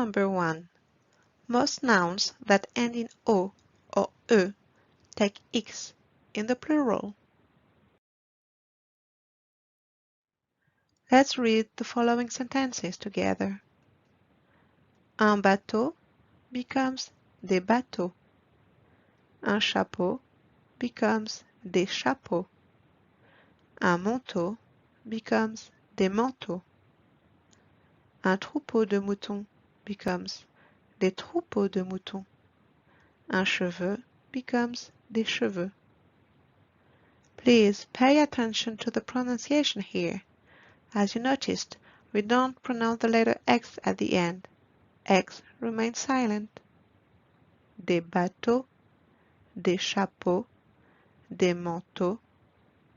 number 1. Most nouns that end in O or E take X in the plural. Let's read the following sentences together. Un bateau becomes des bateaux. Un chapeau becomes des chapeaux. Un manteau becomes des manteaux. Un troupeau de moutons becomes des troupeaux de moutons. Un cheveu becomes des cheveux. Please pay attention to the pronunciation here. As you noticed, we don't pronounce the letter X at the end. X remains silent. Des bateaux, des chapeaux, des manteaux,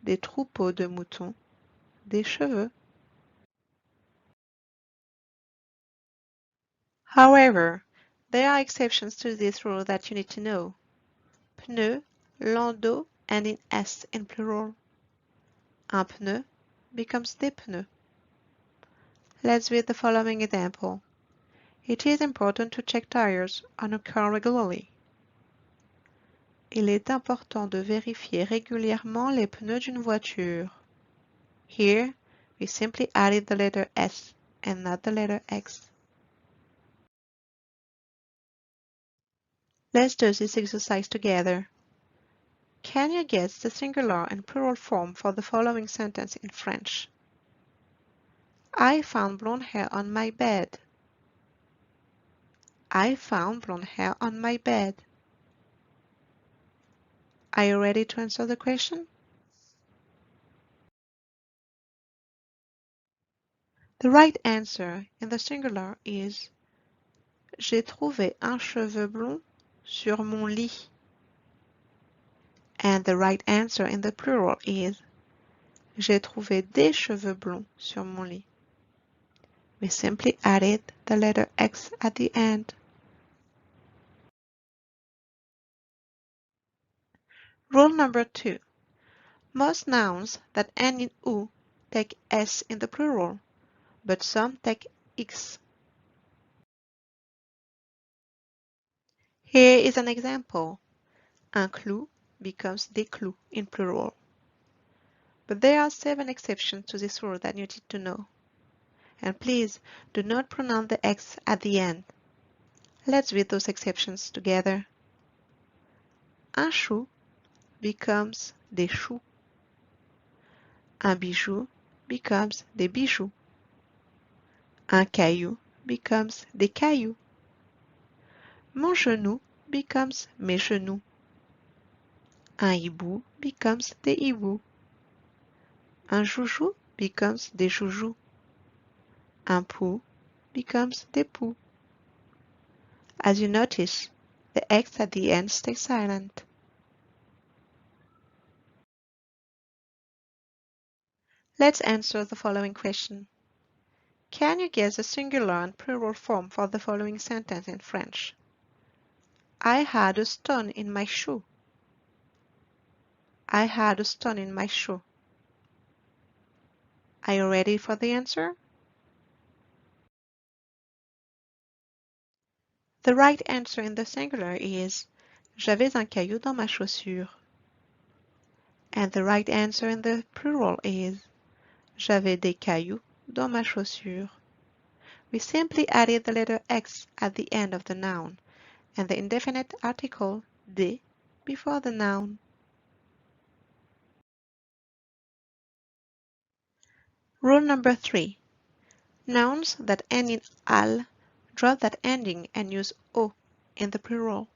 des troupeaux de moutons, des cheveux. However, there are exceptions to this rule that you need to know. Pneu, landau, and in S in plural. Un pneu becomes des pneus. Let's read the following example. It is important to check tires on a car regularly. Il est important de vérifier régulièrement les pneus d'une voiture. Here, we simply added the letter S and not the letter X. Let's do this exercise together. Can you guess the singular and plural form for the following sentence in French? I found blonde hair on my bed. I found blonde hair on my bed. Are you ready to answer the question? The right answer in the singular is J'ai trouvé un cheveu blond sur mon lit. And the right answer in the plural is J'ai trouvé des cheveux blonds sur mon lit. We simply added the letter X at the end. Rule number 2. Most nouns that end in U take S in the plural, but some take X. Here is an example. Un clou becomes des clous in plural. But there are 7 exceptions to this rule that you need to know. And please do not pronounce the X at the end. Let's read those exceptions together. Un chou becomes des choux. Un bijou becomes des bijoux. Un caillou becomes des cailloux. Mon genou becomes mes genoux. Un hibou becomes des hiboux. Un joujou becomes des joujoux. Un pou becomes des poux. As you notice, the X at the end stays silent. Let's answer the following question. Can you guess the singular and plural form for the following sentence in French? I had a stone in my shoe. I had a stone in my shoe. Are you ready for the answer? The right answer in the singular is J'avais un caillou dans ma chaussure. And the right answer in the plural is J'avais des cailloux dans ma chaussure. We simply added the letter X at the end of the noun and the indefinite article des before the noun. Rule number 3. Nouns that end in al drop that ending and use o in the plural.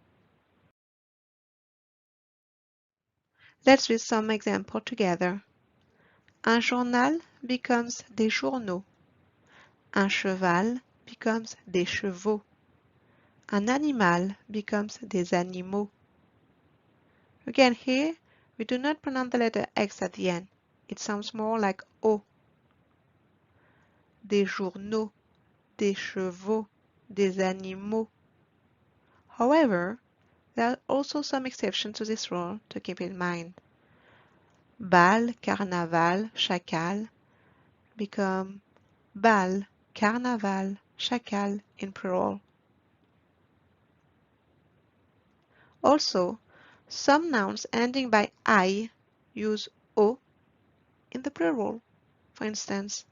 Let's read some examples together. Un journal becomes des journaux. Un cheval becomes des chevaux. Un animal becomes des animaux. Again here, we do not pronounce the letter X at the end. It sounds more like O. Des journaux, des chevaux, des animaux. However, there are also some exceptions to this rule to keep in mind. Bal, carnaval, chacal become bal, carnaval, chacal in plural. Also, some nouns ending by I use O in the plural. For instance,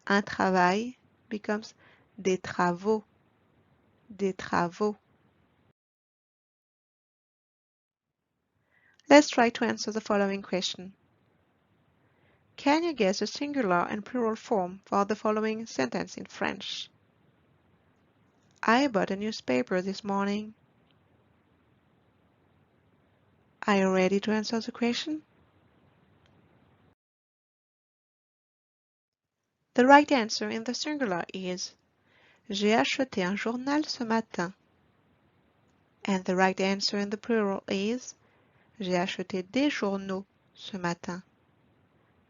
un travail becomes des travaux, des travaux. Let's try to answer the following question. Can you guess the singular and plural form for the following sentence in French? I bought a newspaper this morning. Are you ready to answer the question? The right answer in the singular is J'ai acheté un journal ce matin. And the right answer in the plural is J'ai acheté des journaux ce matin.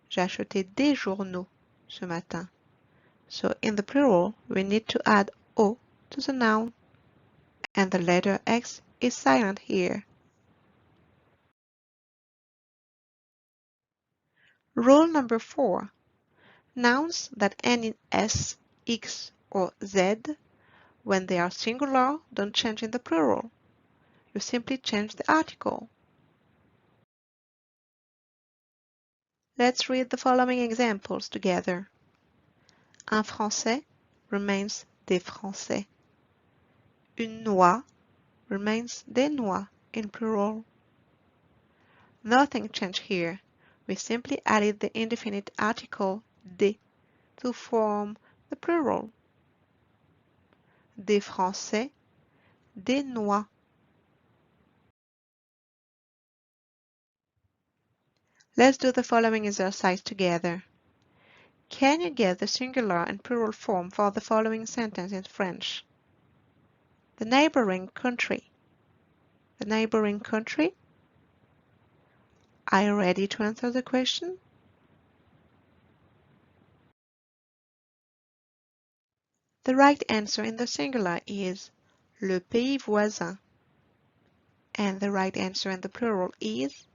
J'ai acheté des journaux ce matin. So in the plural, we need to add O to the noun. And the letter X is silent here. Rule number 4. Nouns that end in S, X, or Z, when they are singular, don't change in the plural. You simply change the article. Let's read the following examples together. Un Français remains des Français. Une noix remains des noix in plural. Nothing changed here. We simply added the indefinite article des to form the plural. Des Français, des noix. Let's do the following exercise together. Can you get the singular and plural form for the following sentence in French? The neighboring country. The neighboring country? Are you ready to answer the question? The right answer in the singular is le pays voisin. And the right answer in the plural is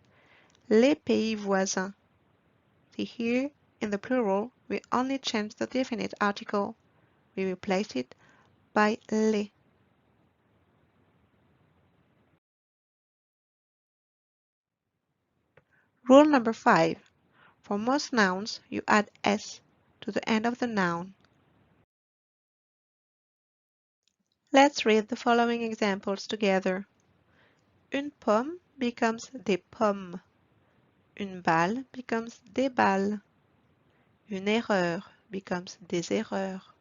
les pays voisins. See here, in the plural, we only change the definite article. We replace it by les. Rule number 5. For most nouns, you add S to the end of the noun. Let's read the following examples together. Une pomme becomes des pommes. Une balle becomes des balles. Une erreur becomes des erreurs.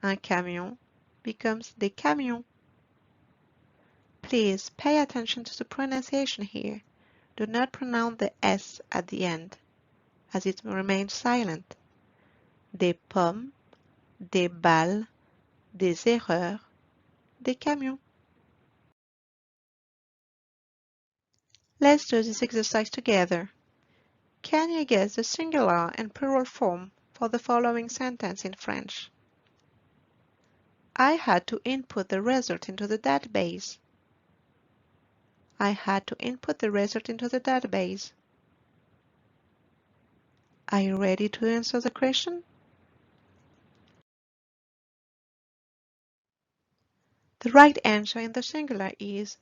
Un camion becomes des camions. Please pay attention to the pronunciation here. Do not pronounce the S at the end, as it remains silent. Des pommes, des balles, des erreurs, des camions. Let's do this exercise together. Can you guess the singular and plural form for the following sentence in French? I had to input the result into the database. I had to input the result into the database. Are you ready to answer the question? The right answer in the singular is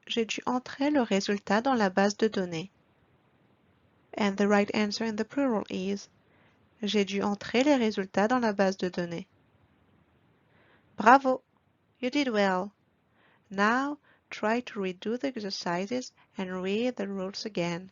J'ai dû entrer le résultat dans la base de données. And the right answer in the plural is J'ai dû entrer les résultats dans la base de données. Bravo! You did well. Now try to redo the exercises and read the rules again.